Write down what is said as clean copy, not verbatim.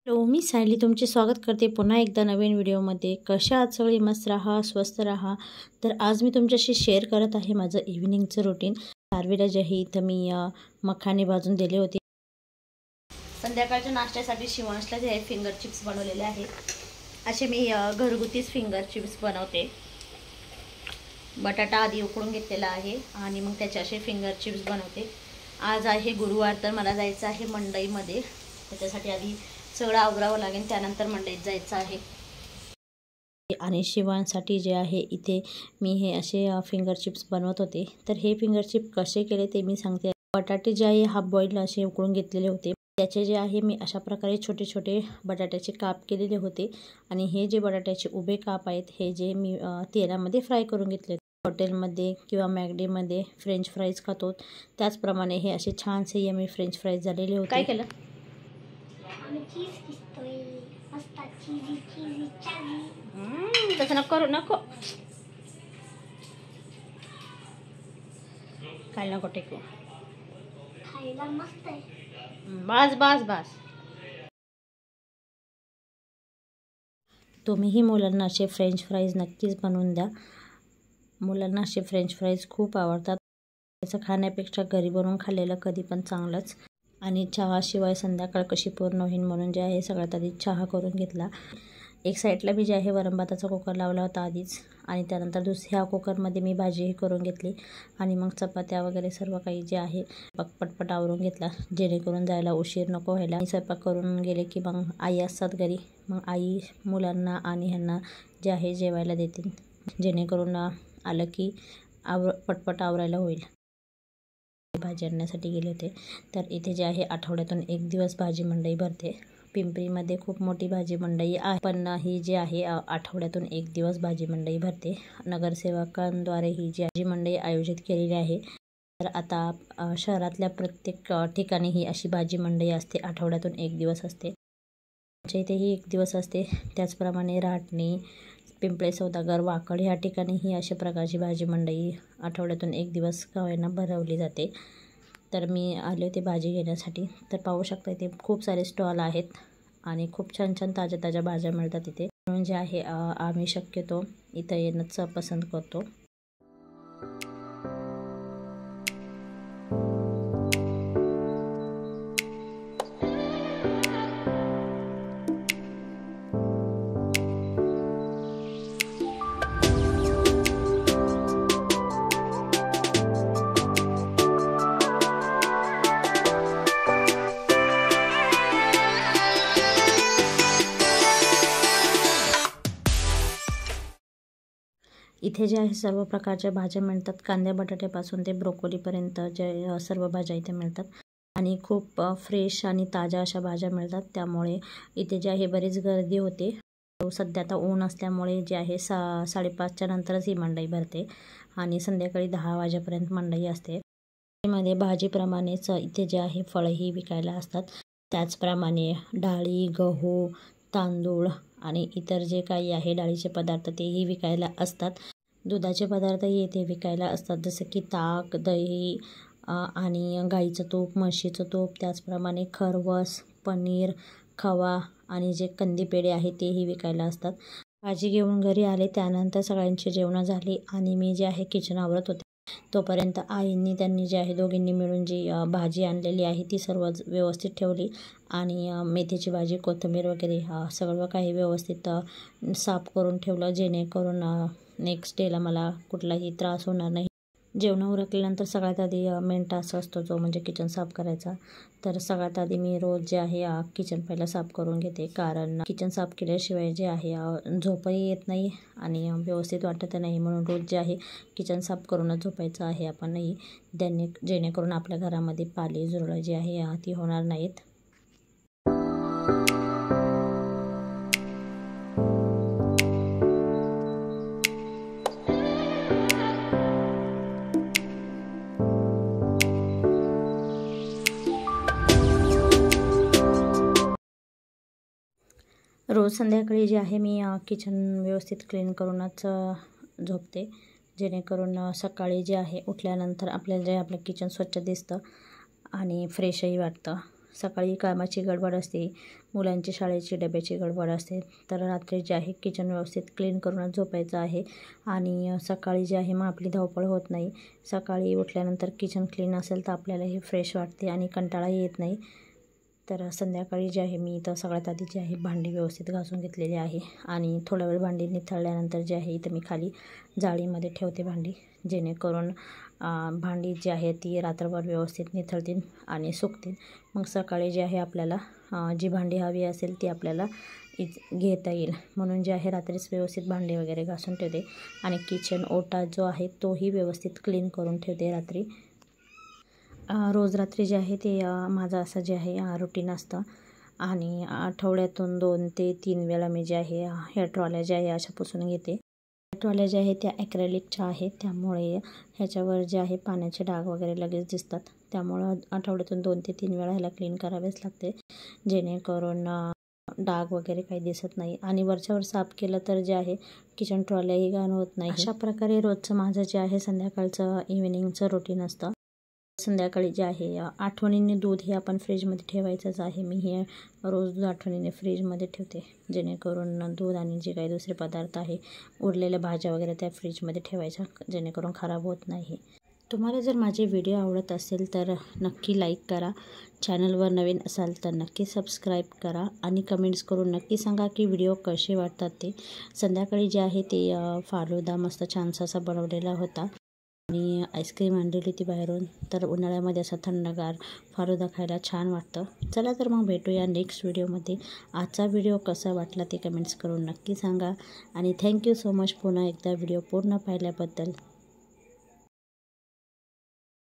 Hello, मी सायली तुमचे स्वागत करते पुन्हा एकदा नवीन व्हिडिओमध्ये। कशा आहात सगळे? मस्त राहा, स्वस्थ राहा। तर आज मी तुमच्याशी शेअर करत आहे माझं इव्हिनिंगचं रुटीन। सारवीला जे आहे इथं मी मखाने भाजून दिले होते। संध्याकाळच्या नाश्त्यासाठी शिवांशला जे आहे फिंगर चिप्स बनवलेले आहेत। असे मी घरगुतीच फिंगर चिप्स बनवते। बटाटा आधी उकडून घेतलेला आहे आणि मग त्याचे असे फिंगर चिप्स बनवते। आज आहे गुरुवार, तर मला जायचं आहे मंडईमध्ये। त्याच्यासाठी आधी सगळं आवरावं लागेल, त्यानंतर मंडईत जायचं आहे। आणि शिवांसाठी जे आहे इथे मी हे असे फिंगर चिप्स बनवत होते। तर हे फिंगर चिप कसे केले ते मी सांगते। बटाटे जे आहे हाफ बॉईल असे उकडून घेतलेले होते। त्याचे जे आहे मी अशा प्रकारे छोटे छोटे बटाट्याचे काप केलेले होते आणि हे जे बटाट्याचे उभे काप आहेत हे जे मी तेलामध्ये फ्राय करून घेतले। हॉटेलमध्ये किंवा मॅकडीमध्ये फ्रेंच फ्राईज खातो त्याचप्रमाणे हे असे छानसे यमी फ्रेंच फ्राईज झालेले होते। काय केलं? तसं नको करू, नको काय नको टेकू, खायला मस्त आहे। बस बस बस। तुम्हीही मुलांना असे फ्रेंच फ्राईज नक्कीच बनवून द्या। मुलांना असे फ्रेंच फ्राईज खूप आवडतात। त्याचं खाण्यापेक्षा घरी बनवून खाल्लेलं कधी पण चांगलंच। आणि चहाशिवाय संध्याकाळ कशी पूर्ण होईल म्हणून जे आहे सगळ्यात आधी चहा करून घेतला। एक साईडला मी जे आहे वरण भाताचा कुकर लावला होता आधीच, आणि त्यानंतर दुसऱ्या कुकरमध्ये मी भाजीही करून घेतली आणि मग चपात्या वगैरे सर्व काही जे आहे पटपट आवरून घेतला, जेणेकरून जायला उशीर नको व्हायला। स्वयंपाक करून गेले की मग आई असतात घरी, मग आई मुलांना आणि ह्यांना जे आहे जेवायला देतील, जेणेकरून आलं की पटपट आवरायला होईल। भाजी आणण्यासाठी गेले होते। तर इथे जे आहे आठवड्यातून एक दिवस भाजी मंडई भरते। पिंपरीमध्ये खूप मोठी भाजी मंडई आहे, पण ही जी आहे आठवड्यातून एक दिवस भाजी मंडई भरते। नगरसेवकांद्वारे ही जी भाजी मंडई आयोजित केलेली आहे। तर आता शहरातल्या प्रत्येक ठिकाणी ही अशी भाजी मंडई असते, आठवड्यातून एक दिवस असते। आमच्या इथेही एक दिवस असते। त्याचप्रमाणे राटणी, पिंपळे सौदागर, वाकड ह्या ठिकाणी ही अशा प्रकारची भाजी मंडई आठवड्यातून एक दिवस गावांना भरवली जाते। तर मी आले होते भाजी घेण्यासाठी। तर पाहू शकता इथे खूप सारे स्टॉल आहेत आणि खूप छान छान ताज्या ताज्या भाज्या मिळतात इथे, म्हणून जे आहे आम्ही शक्यतो इथं येणंच पसंत करतो। इथे जे आहे सर्व प्रकारच्या भाज्या मिळतात, कांद्या बटाट्यापासून ते ब्रोकोलीपर्यंत जे सर्व भाज्या इथे मिळतात आणि खूप फ्रेश आणि ताज्या अशा भाज्या मिळतात। त्यामुळे इथे जे आहे बरीच गर्दी होते। सध्या आता ऊन असल्यामुळे जे आहे 5:30च्या नंतरच ही मंडई भरते आणि संध्याकाळी 10 वाजेपर्यंत मंडई असते। मध्ये भाजीप्रमाणेच इथे जे आहे फळंही विकायला असतात। त्याचप्रमाणे डाळी, गहू, तांदूळ आणि इतर जे काही आहे डाळीचे पदार्थ तेही विकायला असतात। दुधाचे पदार्थही येथे विकायला असतात, जसं की ताक, दही आणि गाईचं तूप, म्हशीचं तूप, त्याचप्रमाणे खरवस, पनीर, खवा आणि जे कंदी पेढे आहे तेही विकायला असतात। भाजी घेऊन घरी आले, त्यानंतर सगळ्यांची जेवणं झाली आणि मी जे आहे किचन आवरत होते। तोपर्यंत आईंनी त्यांनी जे आहे दोघींनी मिळून जी भाजी आणलेली आहे ती सर्व व्यवस्थित ठेवली आणि मेथीची भाजी, कोथिंबीर वगैरे सगळं काही व्यवस्थित साफ करून ठेवलं, जेणेकरून नेक्स्ट डेला मला कुठलाही त्रास होणार नाही। जेवणं उरकल्यानंतर सगळ्यात आधी मेन टास्क असतो जो म्हणजे किचन साफ करायचा। तर सगळ्यात आधी मी रोज जे आहे किचन पहिला साफ करून घेते, कारण किचन साफ केल्याशिवाय जे आहे झोपही येत नाही आणि व्यवस्थित वाटत नाही, म्हणून रोज जे आहे किचन साफ करूनच झोपायचं आहे आपणही, जेणेकरून आपल्या घरामध्ये पाले झुरळं जे आहे ती होणार नाहीत। रोज संध्याकाळी जे आहे मी किचन व्यवस्थित क्लीन करूनच झोपते, जेणेकरून सकाळी जे आहे उठल्यानंतर आपल्याला जे आपलं किचन स्वच्छ दिसतं आणि फ्रेशही वाटतं। सकाळी कामाची गडबड असते, मुलांची शाळेची डब्याची गडबड असते, तर रात्री जे आहे किचन व्यवस्थित क्लीन करूनच झोपायचं आहे. आणि सकाळी जे आहे मग आपली धावपळ होत नाही. सकाळी उठल्यानंतर किचन क्लीन असेल तर आपल्यालाही फ्रेश वाटते आणि कंटाळाही येत नाही. तर संध्याकाळी जे आहे मी इथं सगळ्यात आधी जे आहे भांडी व्यवस्थित घासून घेतलेली आहे आणि थोडा वेळ भांडी निथळल्यानंतर जे आहे इथं मी खाली जाळीमध्ये ठेवते भांडी, जेणेकरून भांडी जी आहे ती रात्रभर व्यवस्थित निथळतील आणि सुकतील. मग सकाळी जे आहे आपल्याला जी भांडी हवी असेल ती आपल्याला घेता येईल, म्हणून जे आहे रात्रीच व्यवस्थित भांडी वगैरे घासून ठेवते. आणि किचन ओटा जो आहे तोही व्यवस्थित क्लीन करून ठेवते रात्री. रोज रात्री जे आहे ते माझं असं जे आहे रुटीन असतं. आणि आठवड्यातून 2 ते 3 वेळा मी जे आहे ह्या ट्रॉल्या ज्या आहे अशा पुसून घेते. ट्रॉल्या ज्या आहेत त्या ॲक्रेलिकच्या आहेत, त्यामुळे ह्याच्यावर जे आहे पाण्याचे डाग वगैरे लगेच दिसतात. त्यामुळं आठवड्यातून 2 ते 3 वेळा ह्याला क्लीन करावेच लागते, जेणेकरून डाग वगैरे काही दिसत नाही. आणि वरच्यावर साफ केलं तर जे आहे किचन ट्रॉल्याही घाण होत नाही. अशा प्रकारे रोजचं माझं जे आहे संध्याकाळचं इव्हिनिंगचं रुटीन असतं. संध्याकाळी जे आहे आठवणीने दूध हे आपण फ्रीजमध्ये ठेवायचंच आहे. मी हे रोज आठवणीने फ्रीजमध्ये ठेवते, जेणेकरून दूध आणि जे काही दुसरे पदार्थ आहे, उरलेल्या भाज्या वगैरे त्या फ्रीजमध्ये ठेवायच्या, जेणेकरून खराब होत नाही. तुम्हाला जर माझे व्हिडिओ आवडत असेल तर नक्की लाईक करा. चॅनलवर नवीन असाल तर नक्की सबस्क्राईब करा आणि कमेंट्स करून नक्की सांगा की व्हिडिओ कसे वाटतात ते. संध्याकाळी जे आहे ते फालुदा मस्त छानसा असा बनवलेला होता आणि आईस्क्रीम आणलेली ती बाहेरून. तर उन्हाळ्यामध्ये असा थंडगार फालुदा खायला छान वाटतं. चला तर मग भेटूया नेक्स्ट व्हिडिओमध्ये. आजचा व्हिडिओ कसा वाटला ते कमेंट्स करून नक्की सांगा. आणि थँक्यू सो मच पुन्हा एकदा व्हिडिओ पूर्ण पाहिल्याबद्दल.